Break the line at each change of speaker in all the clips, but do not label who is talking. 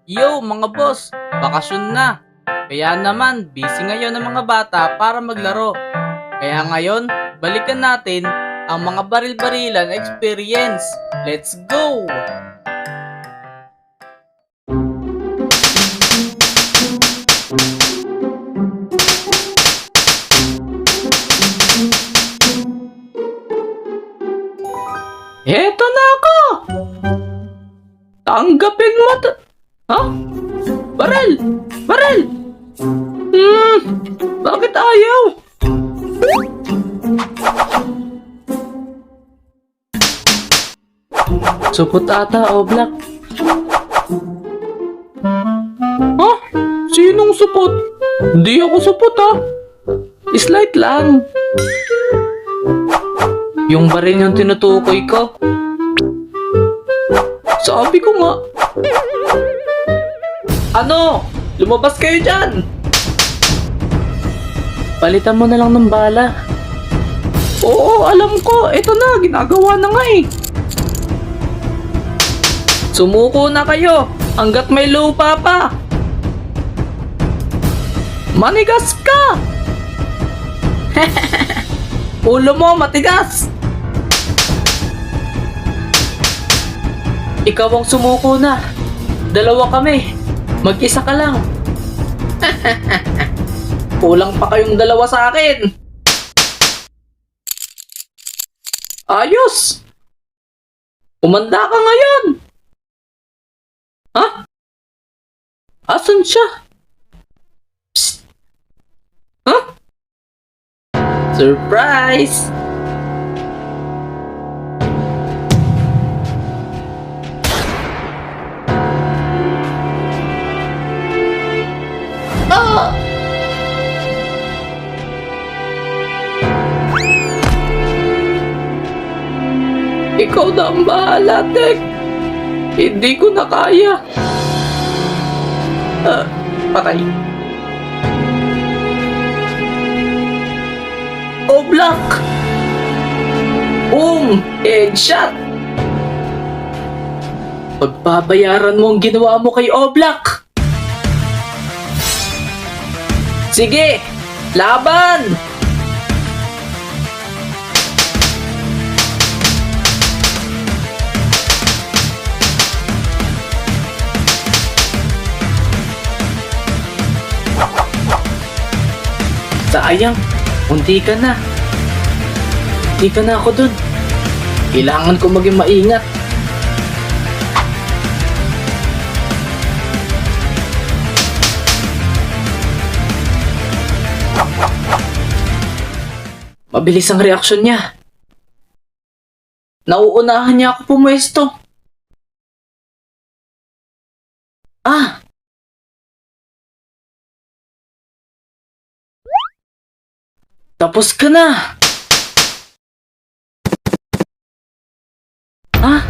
Yo mga boss, bakasyon na. Kaya naman, busy ngayon ang mga bata para maglaro. Kaya ngayon, balikan natin ang mga baril-barilan experience. Let's go! Eto na ako! Tanggapin mo to! Ha? Baril! Baril! Bakit ayaw? Supot ata o black? Ha? Sinong supot? Hindi ako supot ha. Slight lang. Yung baril yung tinutukoy ko. Sabi ko nga. Ano? Lumabas kayo dyan! Palitan mo na lang ng bala. Oo, alam ko. Ito na, ginagawa na nga eh. Sumuko na kayo hanggat may lupa pa. Manigas ka! Ulo mo matigas! Ikaw ang sumuko na. Dalawa kami. Mag-isa ka lang. Kulang pa kayong dalawa sa akin. Ayos! Umanda ka ngayon! Ha? Asan siya? Psst! Ha? Surprise! Ah! Ikaw na ang bahala, Tek. Hindi ko na kaya. Patay. Oh, Black! Headshot! Pagbabayaran mo ang ginawa mo kay Oblak! Sige! Laban! Sayang, unti ka na. Hindi ka na ako dun. Kailangan ko maging maingat. Mabilis ang reaksyon niya. Nauunahan niya ako pumuesto. Ah! Tapos ka na! Ah?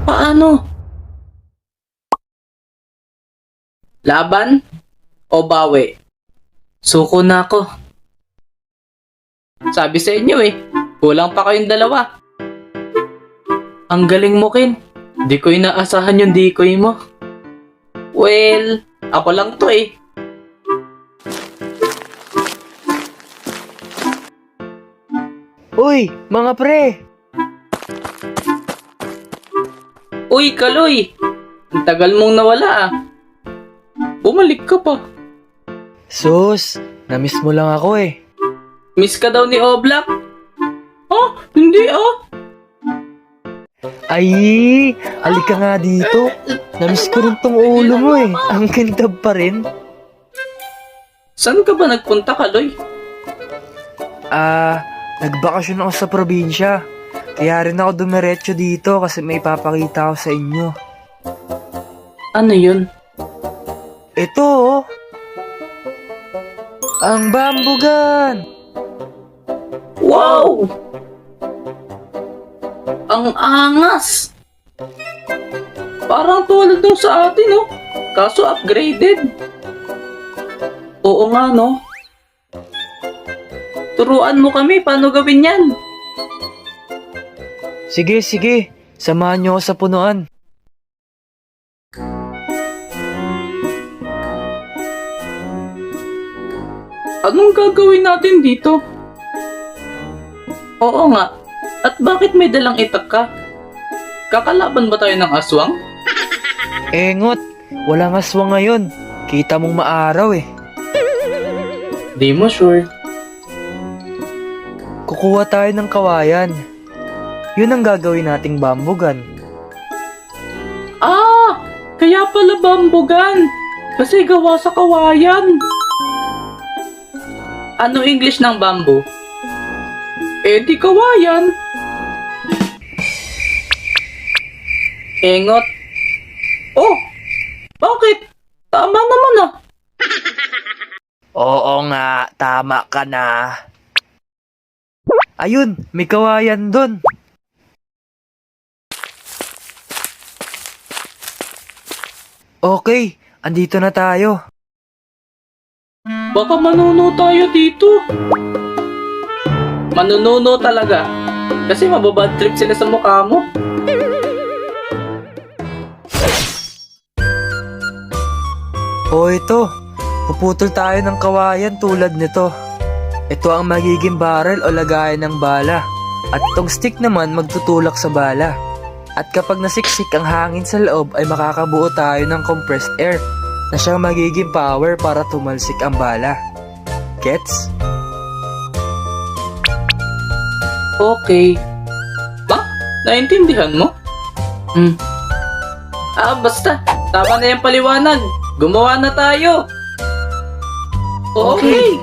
Paano? Laban? O bawi? Suko na ako. Sabi sa inyo eh, kulang pa kayong dalawa. Ang galing mo, Ken. Di ko inaasahan yung decoy mo. Well, ako lang to eh.
Uy, mga pre!
Uy, Kaloy! Ang tagal mong nawala ah. Bumalik ka pa.
Sus, namiss mo lang ako eh.
Miss ka daw ni Oblak? Oh, hindi ah.
Ay, alika nga dito. Namiss ko rin tong ulo mo eh. Ang kintab pa rin.
Saan ka ba nagpunta, Kaloy?
Nagbakasyon ako sa probinsya. Kaya rin ako dumiretso dito kasi may papakita ako sa inyo.
Ano yun?
Ito oh. Ang bamboo gun!
Wow! Ang angas! Parang tulad nung sa atin, oh. Kaso upgraded. Oo nga, no? Turuan mo kami paano gawin yan.
Sige, sige. Samahan niyo ako sa punuan.
Anong gagawin natin dito? Oo nga. At bakit may dalang itak ka? Kakalaban ba tayo ng aswang?
Engot, walang aswang ngayon. Kita mong maaraw eh.
Di mo sure.
Kukuha tayo ng kawayan. Yun ang gagawin nating bambugan.
Ah! Kaya pala bambugan. Kasi gawa sa kawayan. Ano English ng bamboo? Eh di kawayan. Engot. Oh! Bakit? Tama naman ah.
Oo nga, tama ka na. Ayun, may kawayan dun. Okay, andito na tayo.
Baka manuno tayo dito. Manununo talaga. Kasi mababad trip sila sa mukha mo.
O ito, puputol tayo ng kawayan tulad nito. Ito ang magiging barrel o lagayan ng bala. At itong stick naman magtutulak sa bala. At kapag nasiksik ang hangin sa loob ay makakabuo tayo ng compressed air na siyang magiging power para tumalsik ang bala. Gets?
Okay. Ba? Naintindihan mo? Basta. Tama na yung paliwanag. Gumawa na tayo. Okay.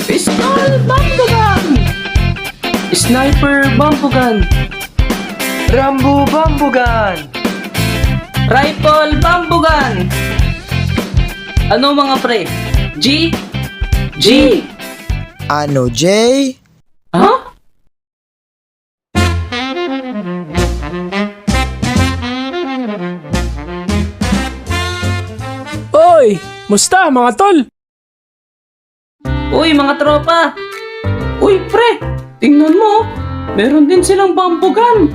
Pistol Bambugan! Sniper Bambugan!
Rambo Bambugan!
Rifle Bambugan! Ano mga pre? G? G!
Ano, Jay?
Ha?
Oy! Musta mga tol?
Uy mga tropa! Uy pre! Tingnan mo! Meron din silang bambugan!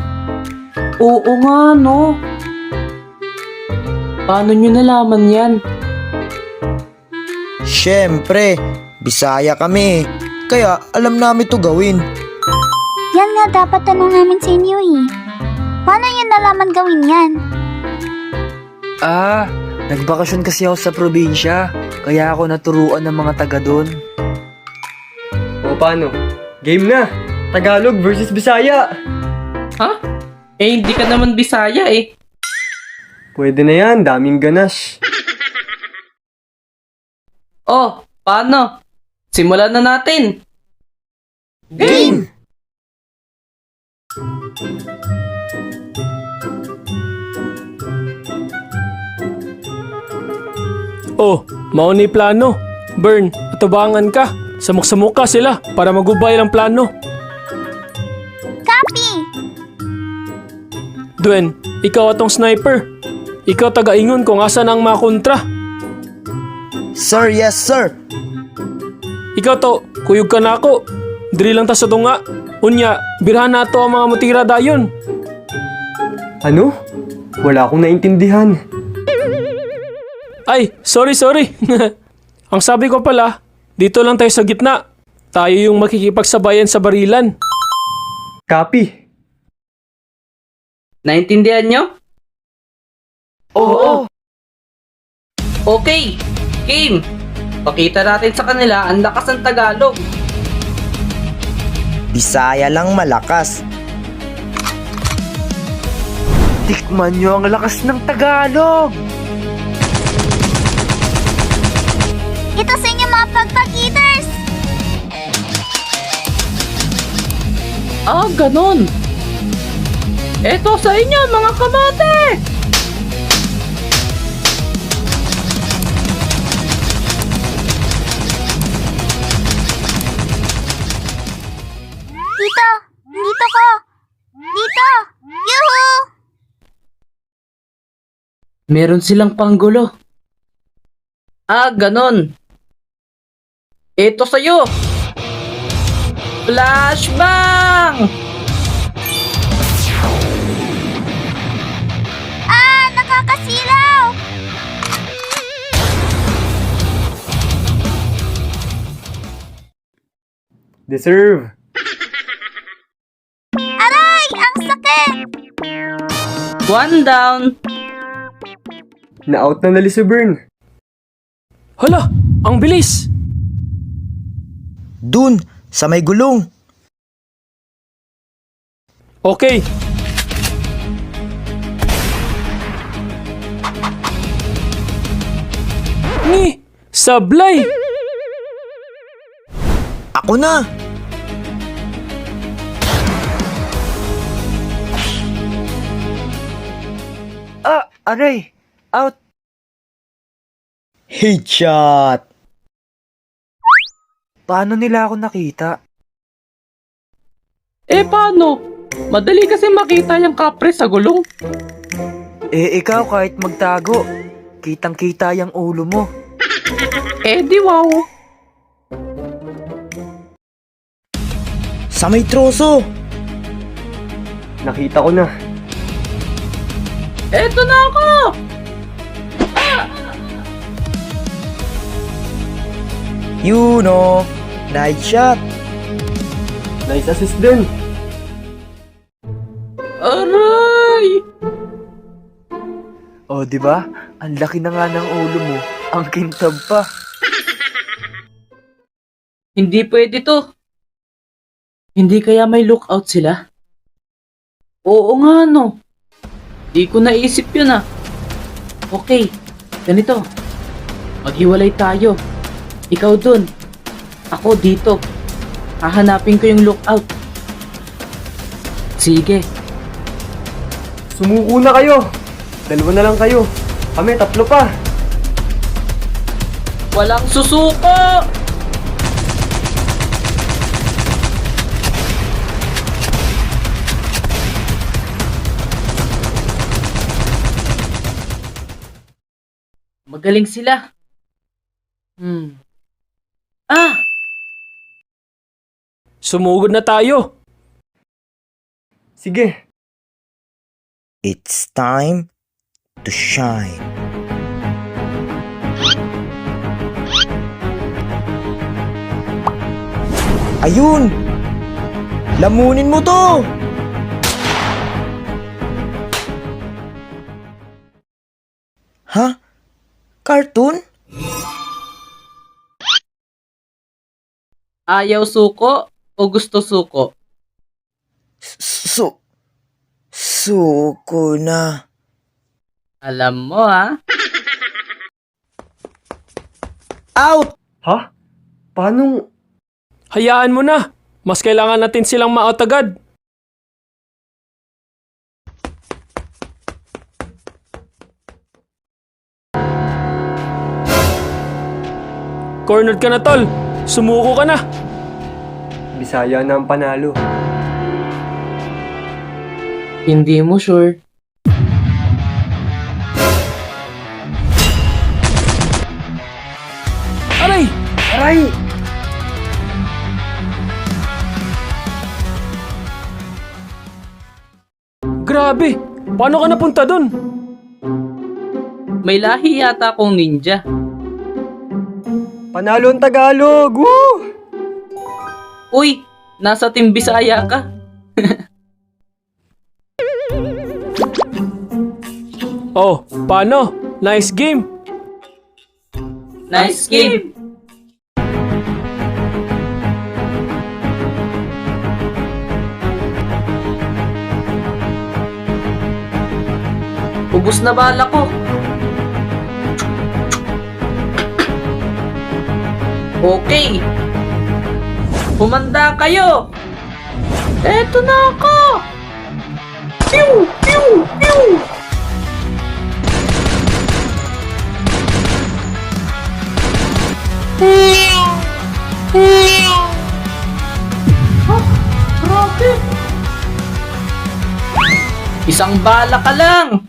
Oo nga no! Paano nyo nalaman yan?
Siyempre, Bisaya kami. Kaya alam namin to gawin.
Yan nga dapat tanong namin sa inyo eh. Paano yun nalaman gawin yan?
Nagbakasyon kasi ako sa probinsya. Kaya ako naturuan ng mga taga doon.
O paano? Game na! Tagalog versus Bisaya!
Ha? Eh hindi ka naman Bisaya eh.
Pwede na yan, daming ganas.
Oh, paano? Simulan na natin!
Game!
Oh, mauni plano. Burn, atubangan ka. Samok-samok ka sila para magubay ang plano.
Copy!
Duen, ikaw atong sniper. Ikaw taga-ingon kung asa na ang mga kontra.
Sir, yes sir!
Ikaw to, kuyog ka na ako. Diri lang ta sa tunga. Unya, birhan na to ang mga mutira dayon.
Ano? Wala akong naintindihan.
Ay, sorry. Ang sabi ko pala, dito lang tayo sa gitna. Tayo yung makikipagsabayan sa barilan.
Copy!
Naintindihan nyo?
Oo!
Okay! Game! Pakita natin sa kanila ang lakas ng Tagalog.
Bisaya lang malakas.
Tikman nyo ang lakas ng Tagalog!
Ito sa inyo mga pagpag-eaters!
Ganon! Eto sa inyo mga kamate!
Dito! Dito ko!
Meron silang panggulo. Ah, ganon. Ito sa'yo. Flashbang!
Ah, nakakasilaw!
Deserve.
Aray! Ang sakit!
One down.
Na-out na nali si Bern.
Hala, ang bilis!
Dun, sa may gulong.
Okay, ni, sablay!
Ako na.
Ah, aray! Out!
Headshot.
Paano nila ako nakita?
Eh, paano? Madali kasi makita yung kapre sa gulong.
Eh, ikaw kahit magtago, kitang-kita yung ulo mo.
Eh, di wow.
Sa may troso.
Nakita ko na.
Eto na ako!
You know. Nice shot.
Nice assist din.
Aray!
O, di ba? Ang laki na nga ng ulo mo. Ang kintab pa.
Hindi pwede to. Hindi kaya may lookout sila? Oo nga no. Di ko naisip yun ah. Okay, ganito. Maghiwalay tayo. Ikaw dun. Ako dito. Hahanapin ko yung lookout. Sige.
Sumuko na kayo. Dalawa na lang kayo. Kami, tatlo pa.
Walang susuko! Magaling sila. Ah!
Sumugod na tayo.
Sige.
It's time to shine. Ayun! Lamunin mo to! Ha? Cartoon?
Ayaw suko o gusto suko?
Suko na.
Alam mo ha?
Out!
Ha? Paano?
Hayaan mo na. Mas kailangan natin silang ma-out agad. Cornered ka na, tol. Sumuko ka na.
Bisaya na ang panalo.
Hindi mo sure.
Aray!
Aray!
Grabe! Paano ka napunta dun?
May lahi yata akong ninja.
Panalo ang Tagalog! Woo!
Uy! Nasa Team Bisaya ka.
Oh, paano? Nice game!
Nice game! Ubus na bala ko. Okay. Humanda kayo. Eto na ako. Pew! Pew! Pew! Grabe. Isang bala ka lang.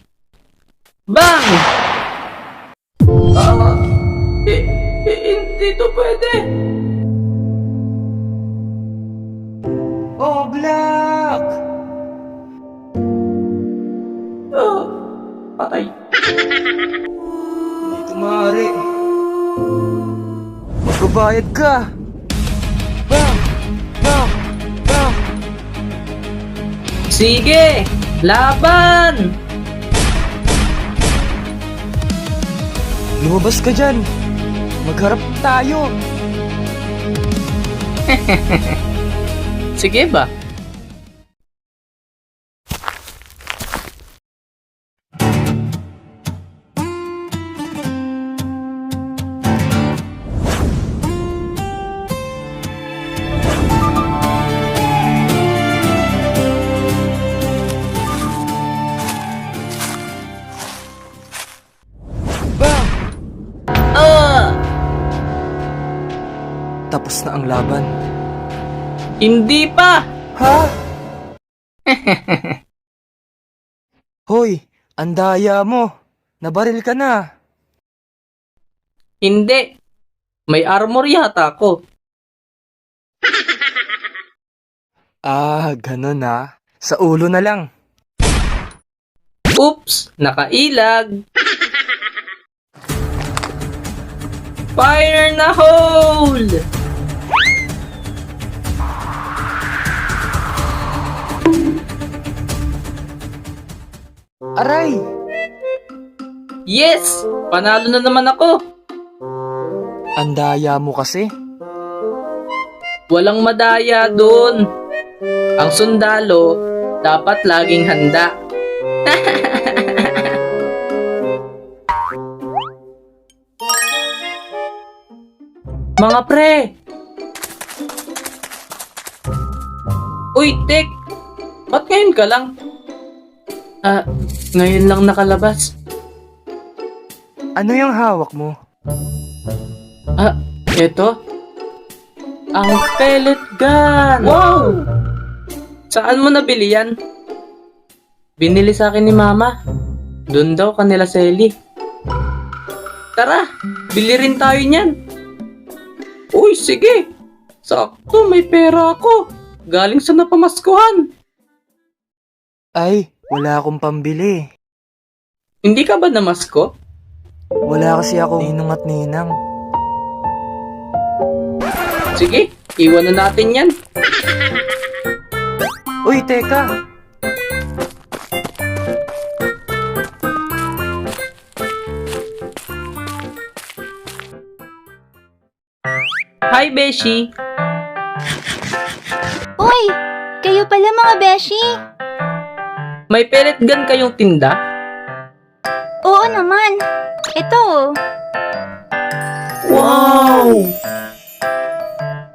Bang! Hindi to pwede.
Oh, Black!
Patay.
Hindi ito maaari. Magbabayad ka! Bang! Bang! Bang!
Sige! Laban!
Lumabas ka dyan! Magharap tayo!
Sige ba?
Bang!
Ah!
Tapos na ang laban.
Hindi pa!
Ha? Hoy, ang daya mo. Nabaril ka na.
Hindi. May armor yata ako.
Ah, ganun na. Sa ulo na lang.
Oops! Nakailag! Fire na hole!
Aray!
Yes! Panalo na naman ako!
Ang daya mo kasi.
Walang madaya doon. Ang sundalo, dapat laging handa. Mga pre! Uy, Tek! Ba't ngayon ka lang? Ngayon lang nakalabas.
Ano yung hawak mo?
Eto? Ang pellet gun! Wow! Saan mo nabili yan? Binili sa akin ni Mama. Doon daw kanila Selly. Tara, bili rin tayo niyan. Uy, sige. Sakto, may pera ako. Galing sa napamaskuhan.
Ay, wala akong pambili.
Hindi ka ba namasko?
Wala kasi ako ninong at ninang.
Sige, iwan na natin yan.
Uy, teka!
Hi, Beshi.
Uy! Kayo pala mga beshi!
May pellet gun kayong tinda?
Oo naman! Ito!
Wow!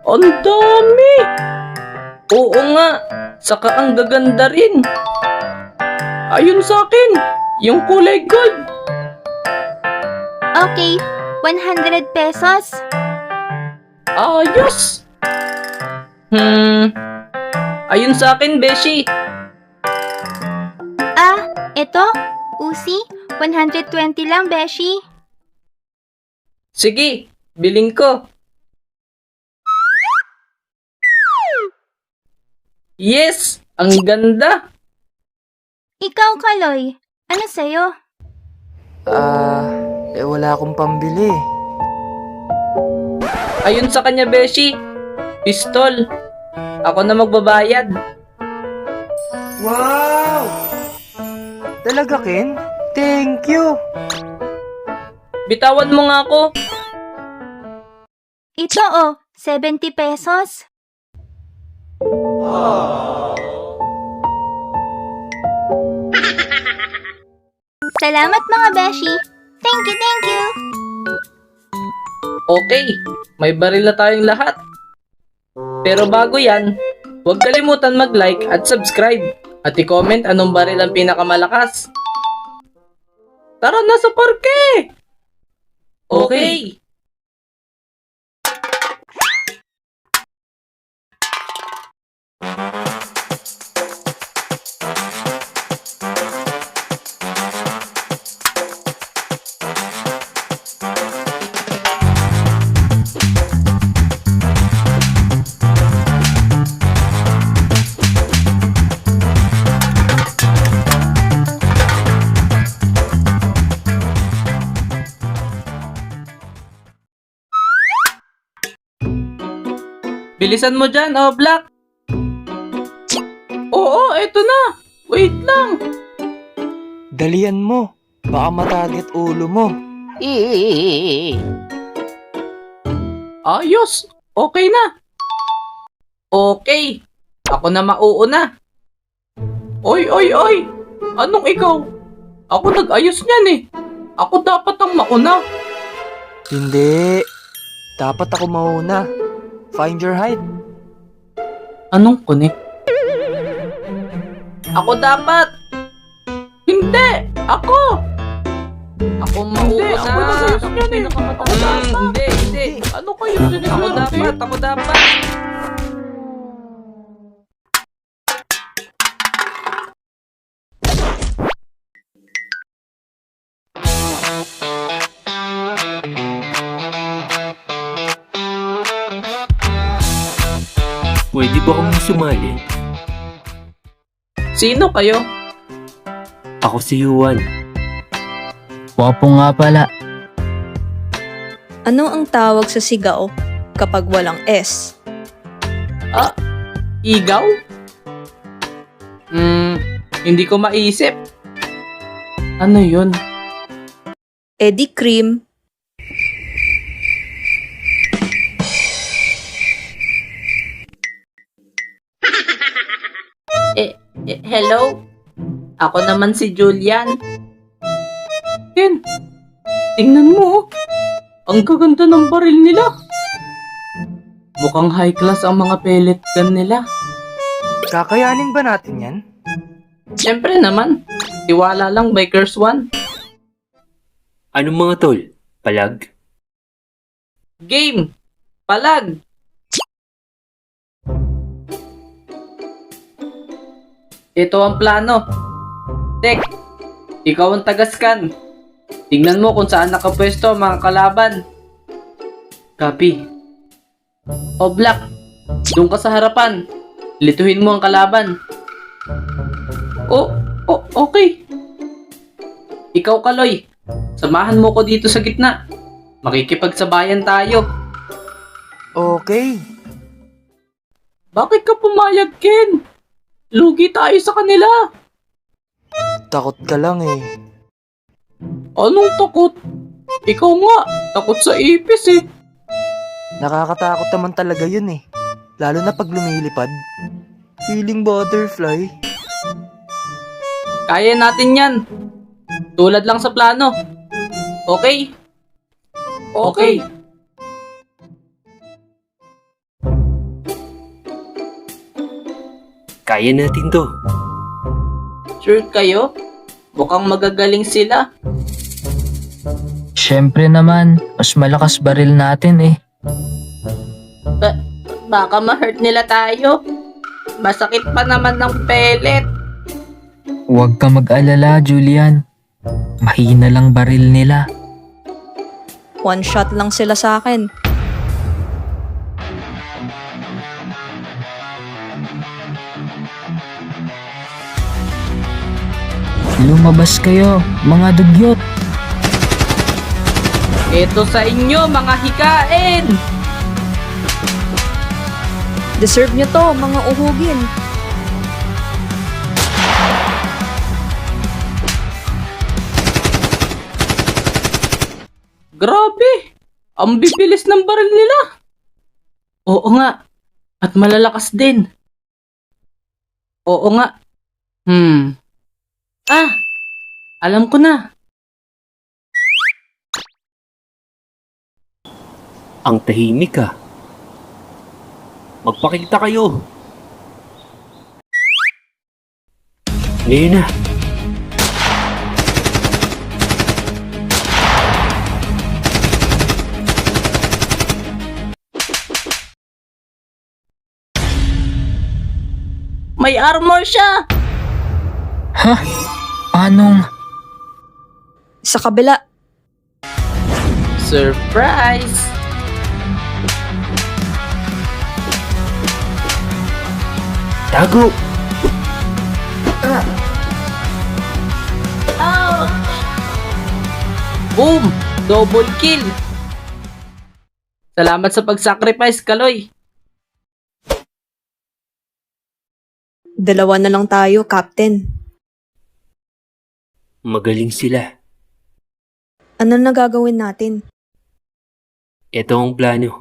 Ang dami! Oo nga, saka ang gaganda rin. Ayun sa akin, yung kulay gold.
Okay, 100 pesos.
Ayos! Ayun sa akin, Beshi.
Ito? Uzi? 120 lang, beshi.
Sige, biling ko. Yes! Ang ganda!
Ikaw, Kaloy. Ano sa'yo?
Wala akong pambili.
Ayun sa kanya, Beshi. Pistol. Ako na magbabayad.
Wow! Talaga, Ken? Thank you!
Bitawan mo nga ako.
Ito 70 pesos. Salamat mga beshi. Thank you, thank you.
Okay, may baril na tayong lahat. Pero bago yan, huwag kalimutan mag-like at subscribe. At i-comment anong baril ang pinakamalakas. Tara na sa parke! Okay. Bilisan mo dyan, oh Black. Oo, eto na. Wait lang.
Dalian mo. Baka mataget ulo mo.
Ayos. Okay na. Okay. Ako na mauuna. Oy, oy, oy. Anong ikaw? Ako nag-ayos niyan eh. Ako dapat ang mauna.
Hindi. Dapat ako mauna. Find your height.
Anong connect? Ako dapat. Hindi. Ako. Ako mauna.
Ako nag-ayos niyan eh.
Hindi.
Ano kayo sinasabi?
Ako dapat.
Pwede ba akong sumali?
Sino kayo?
Ako si Yuan.
Wapo nga pala.
Ano ang tawag sa sigaw kapag walang S?
Igaw? Hindi ko maisip. Ano yun?
Eddie Cream.
Hello? Ako naman si Julian. Ken, tingnan mo. Ang gaganda ng baril nila. Mukhang high class ang mga pellet gun nila.
Kakayanin ba natin yan?
Siyempre naman. Tiwala lang, Bikers 1.
Anong mga tol? Palag?
Game! Palag! Ito ang plano. Tek, ikaw ang taga-scan. Tingnan mo kung saan nakapwesto ang mga kalaban. Copy. O Black, doon ka sa harapan. Lituhin mo ang kalaban. Okay. Ikaw, Kaloy, samahan mo ko dito sa gitna. Makikipagsabayan tayo.
Okay.
Bakit ka pumayag, Ken? Lugi tayo sa kanila.
Takot ka lang eh.
Anong takot? Ikaw nga, takot sa ipis eh.
Nakakatakot naman talaga yun eh. Lalo na pag lumilipad. Feeling butterfly.
Kaya natin yan. Tulad lang sa plano. Okay? Okay.
Kaya natin to.
Sure kayo? Mukhang magagaling sila.
Siyempre naman, mas malakas baril natin eh.
Baka ma-hurt nila tayo. Masakit pa naman ng pellet.
Huwag ka mag-alala, Julian. Mahina lang baril nila.
One shot lang sila sa akin.
Lumabas kayo, mga dugyot.
Ito sa inyo, mga hikain!
Deserve nyo to, mga uhugin.
Grabe! Ang bibilis ng baril nila! Oo nga. At malalakas din. Oo nga. Alam ko na.
Ang tahimik ka. Magpakita kayo. Ngayon na.
May armor siya!
Ha? Anong?
Sa kabila.
Surprise!
Tago!
Boom! Double kill! Salamat sa pag-sacrifice, Kaloy.
Dalawa na lang tayo, Captain.
Magaling sila.
Ano na gagawin natin?
Ito ang plano.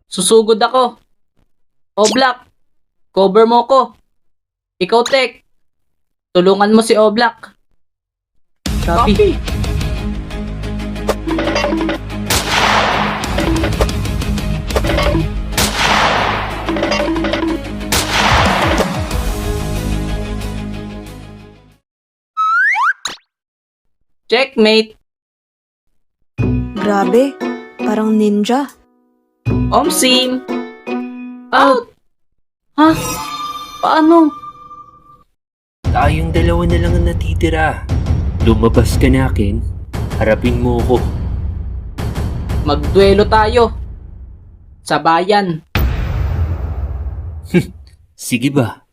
Susugod ako. Oblak, cover mo ko. Ikaw, Tek. Tulungan mo si Oblak. Copy. Checkmate.
Grabe, parang ninja.
Omsim. Out. Ha? Paano?
Tayong dalawa na lang ang natitira. Lumabas ka na akin. Harapin mo ko.
Magduelo tayo. Sa bayan.
Sige ba?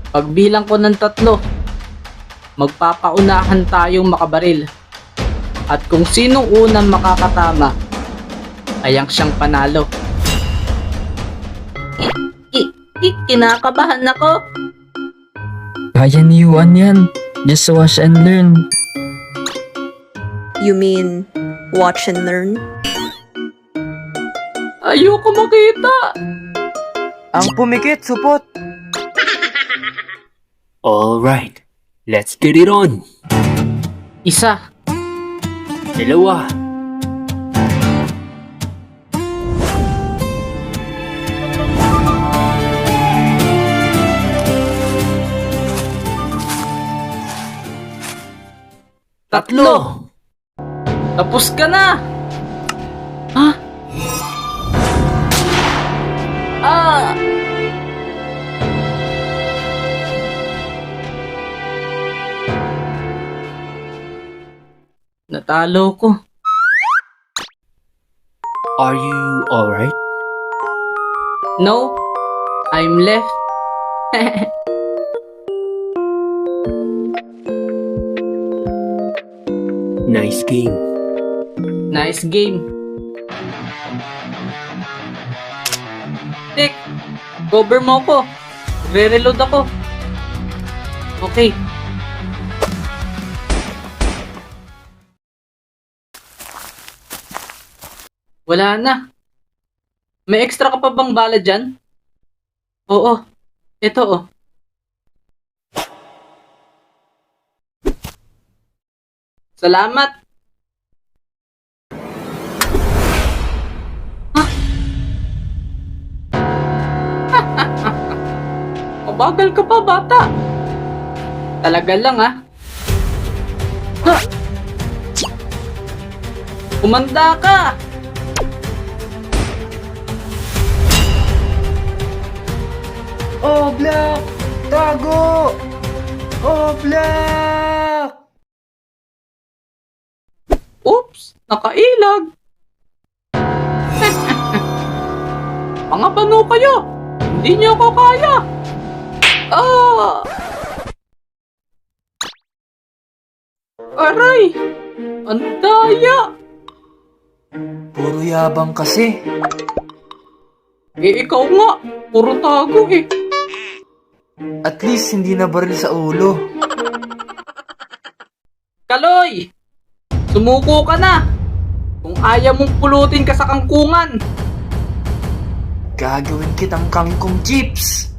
Pagbilang ko ng 3, magpapaunahan tayong makabaril. At kung sinong unang makakatama, ay ang siyang panalo. Kinakabahan ako.
Kaya ni Yuan yan. Just watch and learn.
You mean, watch and learn?
Ayoko makita.
Ang pumikit, supot.
Alright. Let's get it on.
Isa.
Dalawa.
Tatlo. Tapos ka na. Ha? Ah! Natalo ko.
Are you alright?
No, I'm left.
Nice game.
Nice game. Tek, cover mo ko. Re-reload ako. Okay. Wala na. May extra ka pa bang bala dyan? Oo. Ito oh. Salamat. Mabagal ka pa, bata. Talaga lang, ha? Ha? Kumanda ka!
Oh, Black! Tago! Oh, Black!
Oops! Nakailag! Mga bano kayo! Hindi niyo ako kaya! Ah! Aray! Ang daya!
Puro yabang kasi.
Eh, ikaw nga! Puro tago eh!
At least hindi na baril sa ulo.
Kaloy! Sumuko ka na! Kung ayaw mong pulutin ka sa kangkungan!
Gagawin kitang kangkong chips.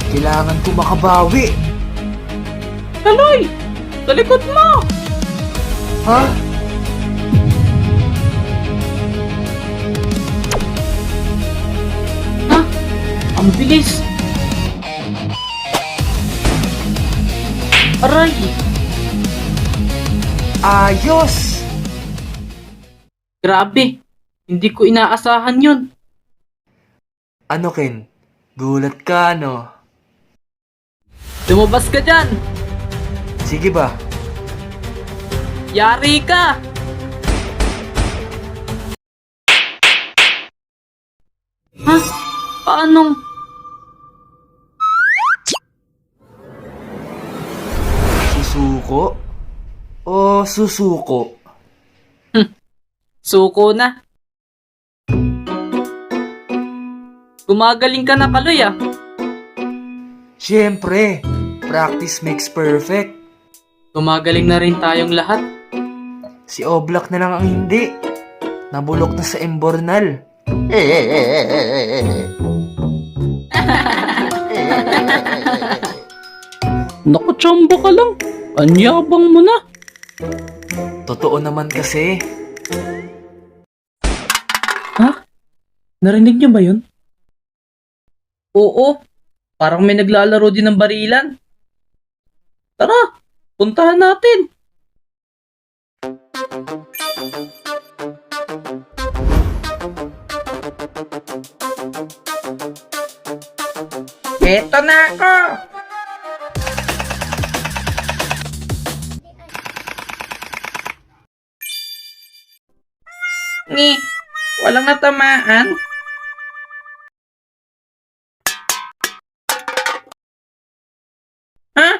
Kailangan ko makabawi.
Kaloy! Sa likod mo!
Ha?
Ha? Ang bilis! Aray!
Ayos!
Grabe! Hindi ko inaasahan yun.
Ano, Ken? Gulat ka, no?
Lumabas ka dyan!
Sige ba?
Yari ka! anong...
Susuko? O susuko?
Suko na. Gumagaling ka na, Kaloy ah.
Siyempre, practice makes perfect.
Gumagaling na rin tayong lahat.
Si Oblak na lang ang hindi. Nabulok na sa Embornal.
Naku, chamba ka lang. Anyabang mo na.
Totoo naman kasi.
Narinig niyo ba yun? Oo. Parang may naglalaro din ng barilan. Tara, puntahan natin. Eto na ako! Walang natamaan. Ha?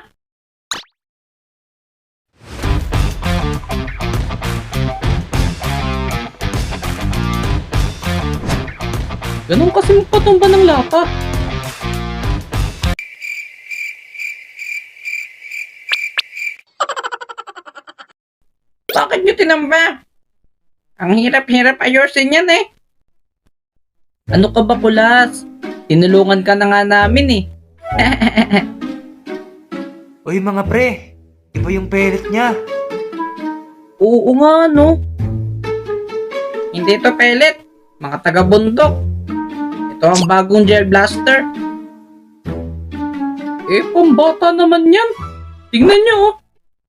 Ganun kasi magpatumba ng lapa. Bakit nyo tinamba? Ang hirap-hirap ayusin yan eh. Ano ka ba, Kulas? Tinulungan ka na nga namin eh.
Uy mga pre, iba yung pellet niya.
Oo nga, no? Hindi ito pellet. Mga taga-bundok. Ito ang bagong gel blaster. Eh, pambata naman yan. Tingnan nyo, oh.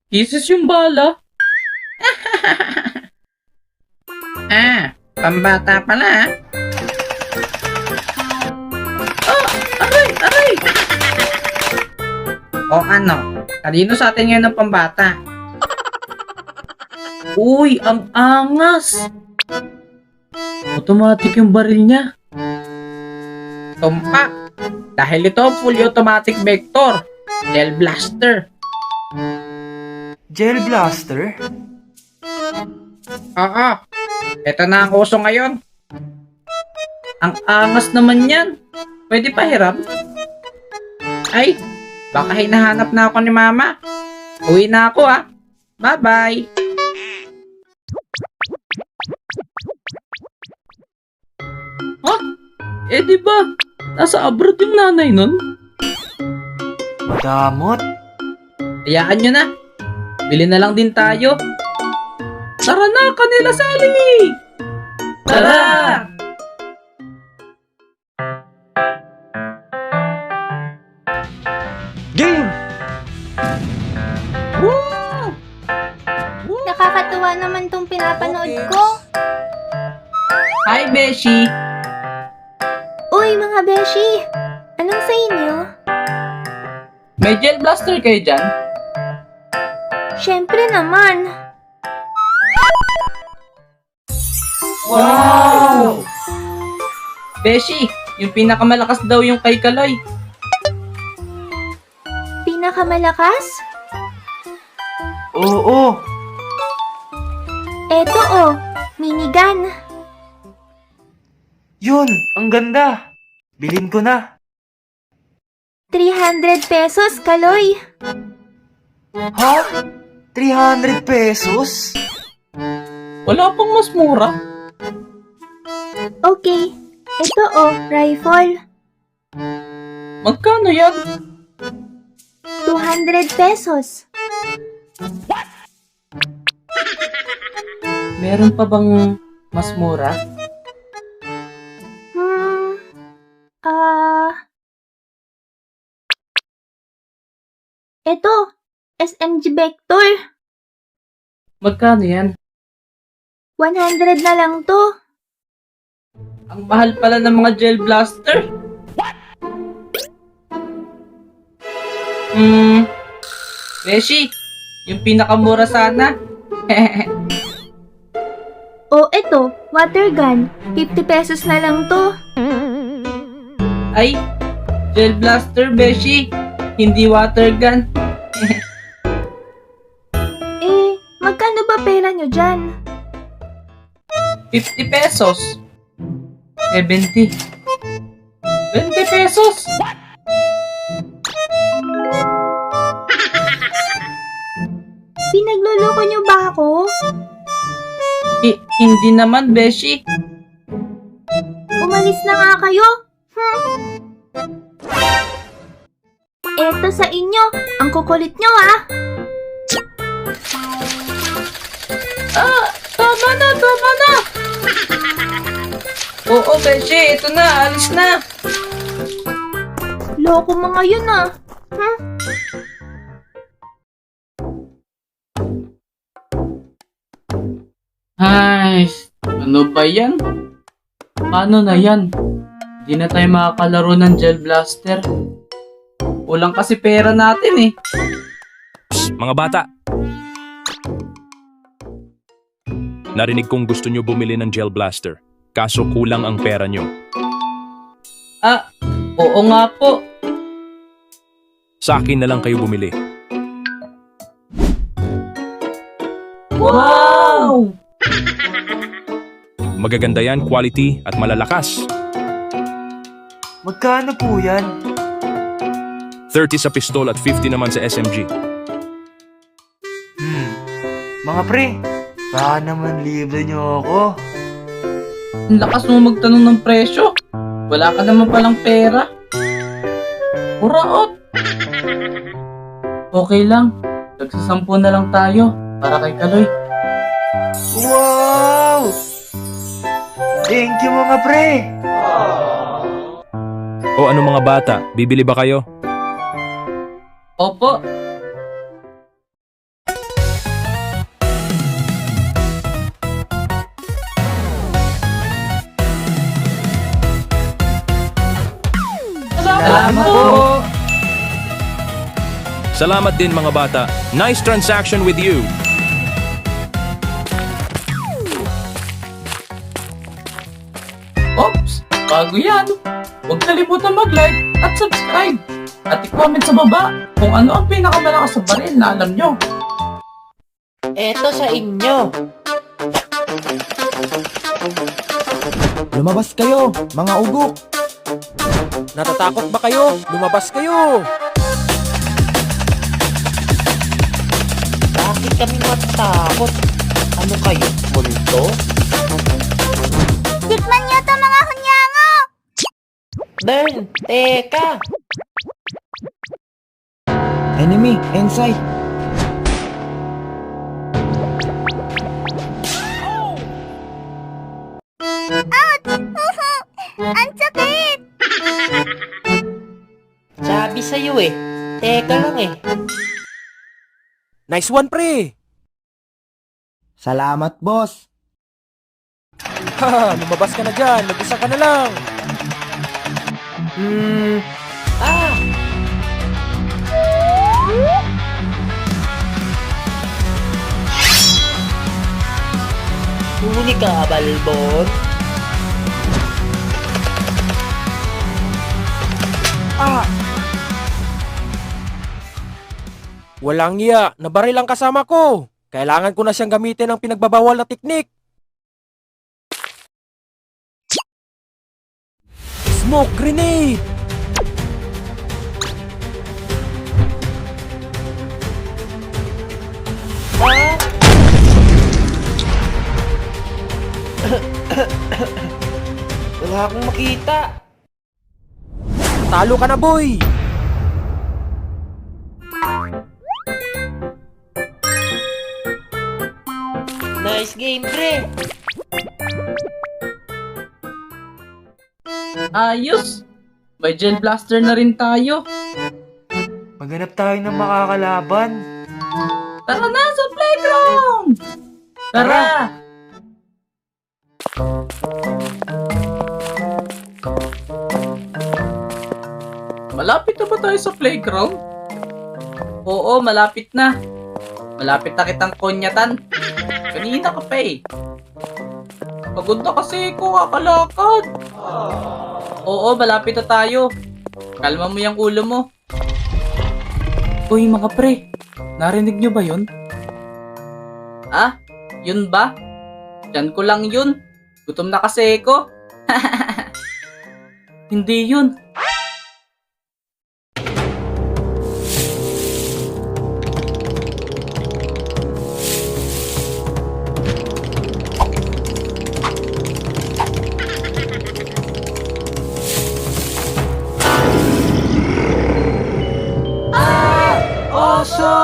Kisses yung bala. Pambata pala, ah. Aray, aray! O ano, kanino sa atin ngayon ng pambata? Uy, ang angas! Automatic yung baril niya. Tumpak! Dahil ito fully automatic vector. Gel blaster.
Gel blaster?
Oo. Ito na ang uso ngayon. Ang angas naman yan. Pwede pa hiram? Ay, baka hinahanap na ako ni Mama. Uwi na ako ah. Bye-bye. Ha? Eh di ba? Nasa abroad yung nanay nun?
Damot.
Hayaan nyo na. Bili na lang din tayo. Tara na, kanila Sally! Tara!
Game!
Woo!
Nakakatuwa naman tong pinapanood ko.
Hi, Beshi!
Uy, mga beshi! Anong sa inyo?
May gel blaster kayo dyan?
Siyempre naman.
Wow! Beshi, yung pinakamalakas daw yung kay Kaloy.
Pinakamalakas?
Oo.
Eto oh, minigun.
Yun, ang ganda. Bilhin ko na.
300 pesos, Kaloy.
Ha? 300 pesos?
Wala pang mas mura.
Okay, ito oh, rifle.
Magkano yan?
200 pesos.
Meron pa bang mas mura?
Ito, SMG Vector.
Magkano yan?
100 na lang to.
Ang mahal pala ng mga gel blaster. Beshi, yung pinakamura sana.
O ito, water gun. 50 pesos na lang to.
Ay, Gel Blaster, Beshi. Hindi water gun.
Magkano ba pera nyo dyan?
50 pesos. 70. 20 pesos.
Pinagluloko nyo ba ako?
Hindi naman, Beshi.
Umalis na nga kayo. Eto sa inyo. Ang kukulit nyo ah.
Tama na, tama na. Oo, Beshi. Ito na, alis na.
Loko mga yun ah.
Ay, ano ba yan? Paano na yan? Hindi na tayo makakalaro ng Gel Blaster. Kulang kasi pera natin eh.
Psst, mga bata! Narinig kong gusto nyo bumili ng Gel Blaster, kaso kulang ang pera nyo.
Oo nga po.
Sa akin na lang kayo bumili.
Wow!
Magaganda yan, quality at malalakas.
Magkano po yan?
30 sa pistol at 50 naman sa SMG.
Mga pre, baka naman libre nyo ako.
Ang lakas mo magtanong ng presyo. Wala ka naman palang pera. Uraot! Okay lang. Nagsasampu na lang tayo para kay Kaloy.
Wow! Thank you mga pre!
O ano mga bata, bibili ba kayo?
Opo. Salamat po.
Salamat din mga bata. Nice transaction with you.
Oops! Bago yan! Huwag kalimutan mag-like at subscribe. At i-comment sa baba kung ano ang pinakamalakas sa baril na alam nyo.
Eto sa inyo. Lumabas kayo, mga ugok.
Natatakot ba kayo? Lumabas kayo!
Bakit kami matakot? Ano kayo, multo?
Tikman niyo to mga hunyango!
Bern, teka! Enemy, inside!
Ang sakit!
Sabi sa'yo eh, teka lang eh.
Nice one, pre!
Salamat, boss.
Ha, lumabas ka na dyan. Mag-isa ka na lang.
Huli ka, Balbon.
Walang iya. Nabaril ang kasama ko. Kailangan ko na siyang gamitin ng pinagbabawal na teknik. Smoke grenade!
Wala akong makita.
Talo ka na, boy!
Nice game, pre.
Ayos! May Gel Blaster na rin tayo.
Maghanap tayo ng makakalaban.
Tara na sa playground! Tara! Malapit na ba tayo sa playground? Oo, malapit na. Malapit na kitang konyatan. Kanina ka pa eh. Pagod na kasi ko kakalakad. Oo, malapit na tayo. Kalma mo yung ulo mo. Uy, mga pre. Narinig nyo ba yun? Ah? Yun ba? Diyan ko lang yun. Gutom na kasi ako. Hindi yun. Oso!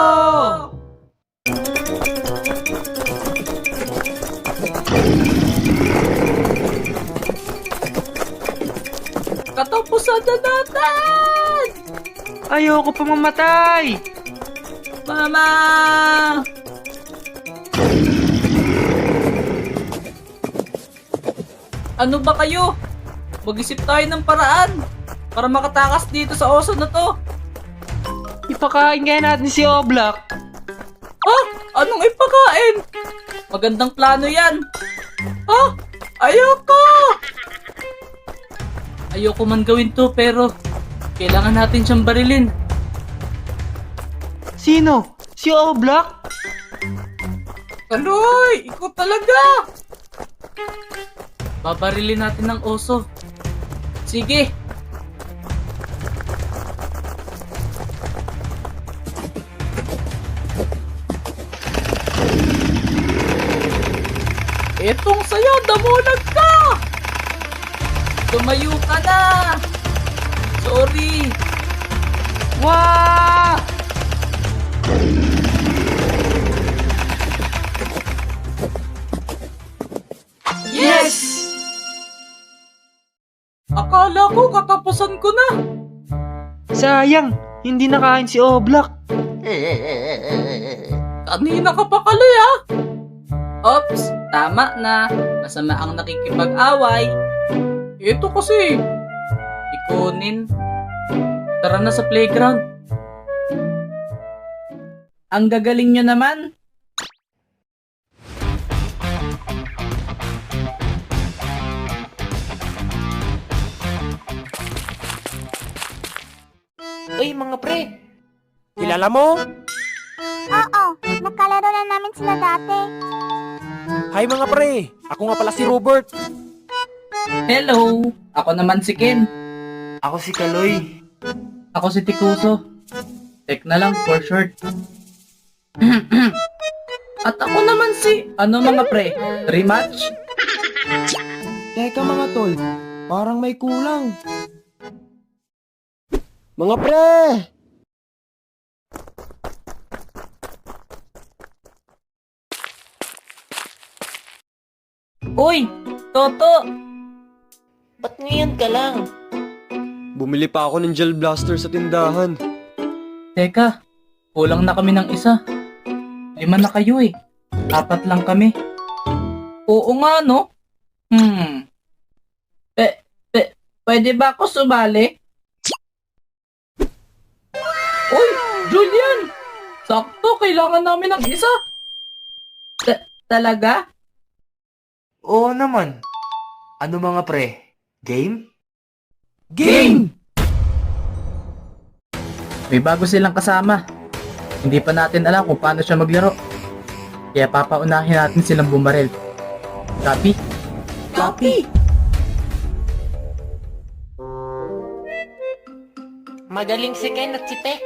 Katapusan na natin!
Ayoko pa mamatay!
Mama! Ano ba kayo? Mag-isip tayo ng paraan para makatakas dito sa oso na to.
Ipakain kaya natin si Oblak.
Ah! Anong ipakain? Magandang plano yan. Ah! Ayoko! Ayoko man gawin to pero kailangan natin siyang barilin.
Sino? Si Oblak?
Kaloy! Ikaw talaga! Babarilin natin ng oso. Sige! Etong sayo, damulag ka! Tumayo ka na! Sorry!
Wah!
Yes! Akala ko katapusan ko na.
Sayang, hindi nakain si Oblak.
Kanina ka pa kaloy ah. Oops, tama na. Masama ang nakikipag-away. Ito kasi. Ikunin. Tara na sa playground. Ang gagaling nyo naman.
Uy, mga pre.
Kilala mo?
Oo, nakalaro na namin sila dati.
Hi mga pre, ako nga pala si Robert.
Hello! Ako naman si Ken.
Ako si Kaloy.
Ako si Tikuso. Tek na lang for short. At ako naman si... Ano mga pre? Rematch?
Teka mga tol, parang may kulang.
Mga pre!
Uy! Toto!
Ba't ngayon ka lang?
Bumili pa ako ng gel blaster sa tindahan.
Teka, kulang na kami ng isa. 5 na kayo eh. 4 lang kami. Oo nga no? Pwede ba ako sumali? Uy! Julian! Sakto, kailangan namin ng isa. Talaga?
Oo naman. Ano mga pre? Game?
Game! May bago silang kasama. Hindi pa natin alam kung paano siya maglaro. Kaya papaunahin natin silang bumaril. Copy? Copy!
Magaling si Ken at si Tek.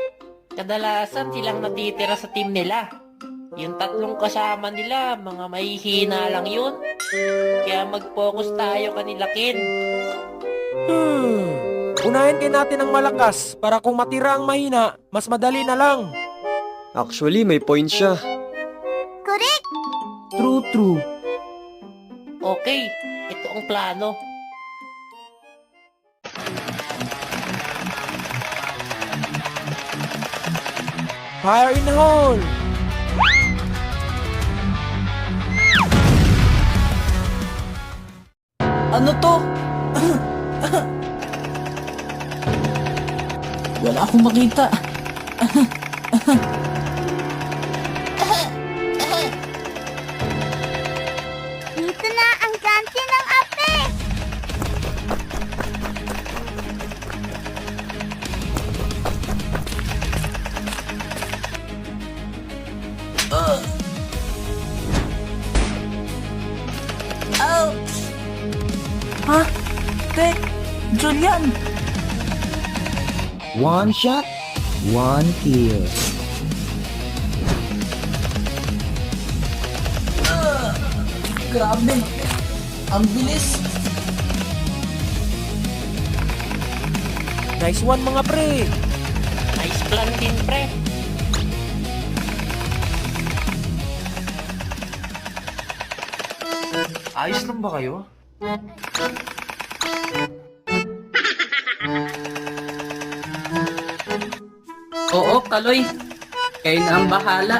Kadalasan silang natitira sa team nila. Yung 3 kasama nila, mga mahihina lang yun. Kaya mag-focus tayo kanila, Ken.
Unahin kayo natin ang malakas para kung matira ang mahina, mas madali na lang.
Actually, may point siya.
Correct!
True.
Okay, ito ang plano.
Fire in the hole!
Ano to? Wala akong makita.
Dito na ang ganti ng ape!
Ha? Tek, Julian!
One shot, one kill.
Grabe! Ang bilis!
Nice one mga pre.
Nice plan din, pre.
Ayos lang ba kayo?
Oo, Kaloy. Kayo na ang bahala.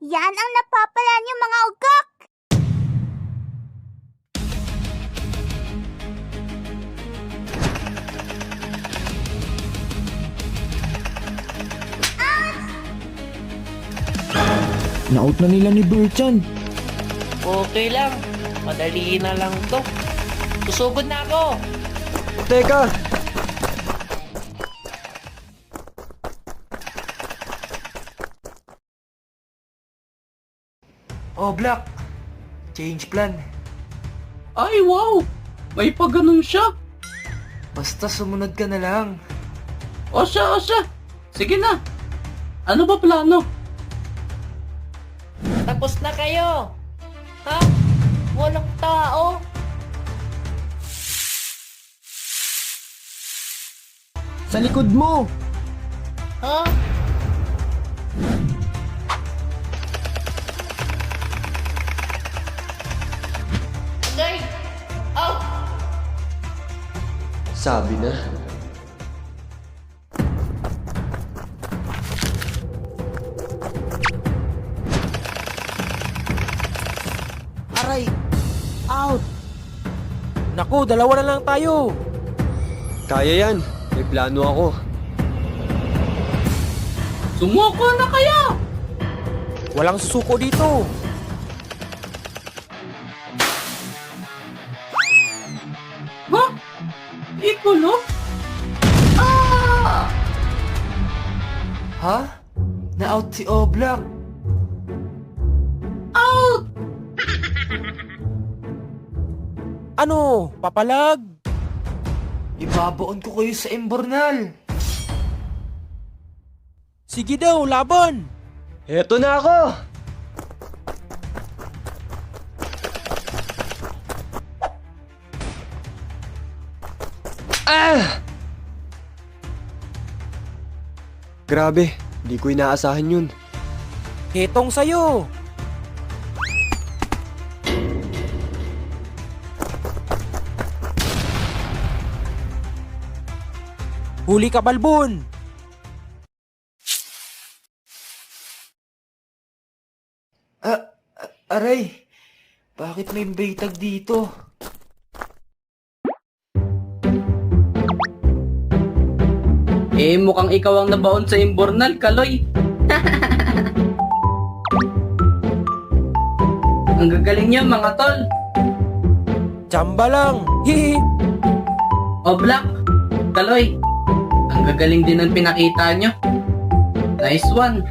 Yan ang napapala niyo mga ugok!
Na-out na nila ni Berchan.
Okay lang. Madali na lang to. Susugod na ako.
Teka! Oh, Black. Change plan.
Ay, wow! May pa ganun siya.
Basta sumunod ka na lang.
O siya. Sige na. Ano ba plano?
Tapos na kayo. Ha? Walang tao.
Sa likod mo!
Ha? Nay! Out!
Sabi na.
Aray! Out!
Naku, dalawa na lang tayo.
Kaya yan. May plano ako.
Sumuko na kaya!
Walang susuko dito.
Ha? Ikulo? Ah!
Ha? Na-out si Oblak.
Out!
Ano? Papalag?
Ibabaon ko kayo sa Imbornal.
Sige daw, laban.
Eto na ako! Ah! Grabe, di ko inaasahan yun.
Ketong sa'yo. Huli ka, Balbon.
Aray, bakit may baytag dito?
Mukhang ikaw ang nabaon sa Imbornal, Kaloy. Ang gagaling niyo, mga tol.
Tsamba lang. Hihi.
O Black, Kaloy, ang gagaling din ang pinakita nyo. Nice one.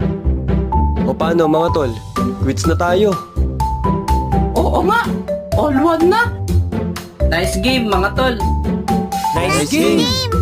O paano mga tol? Quits na tayo.
Oo nga, all one na. Nice game, mga tol.
Nice game.
Game!